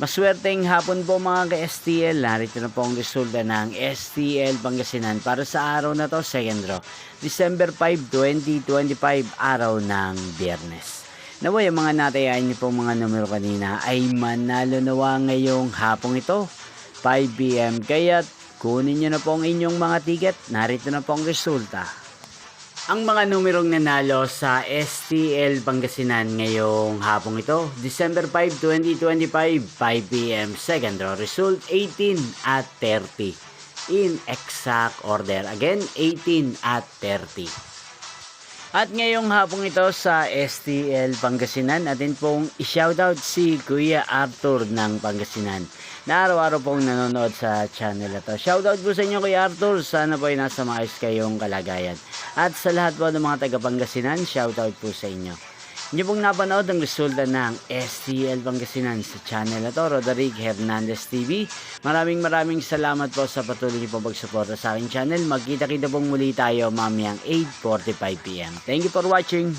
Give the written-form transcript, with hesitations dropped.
Maswerteng hapon po mga ka-STL. Narito na po ang resulta ng STL Pangasinan para sa araw na to, second draw. December 5, 2025, araw ng Biyernes. Naway ang mga natayan niyo pong mga numero kanina ay manalo nawa ngayong hapong ito, 5 PM. Kaya kunin niyo na po ang inyong mga ticket. Narito na po ang resulta. Ang mga numerong nanalo sa STL Pangasinan ngayong hapong ito, December 5, 2025, 5 PM, second draw. Result 18 at 30. In exact order. Again, 18 at 30. At ngayong hapong ito sa STL Pangasinan, natin pong i-shoutout si Kuya Arthur ng Pangasinan na araw-araw pong nanonood sa channel ito. Shoutout po sa inyo Kuya Arthur, sana po ay nasa maayos kayong kalagayan. At sa lahat po ng mga taga Pangasinan, shoutout po sa inyo. Inyo pong napanood ang resulta ng STL Pangasinan sa channel na to, Roderick Hernandez TV. Maraming salamat po sa patuloy niyo pong pagsuporta sa aking channel. Magkita-kita pong muli tayo mamayang 8:45 PM. Thank you for watching.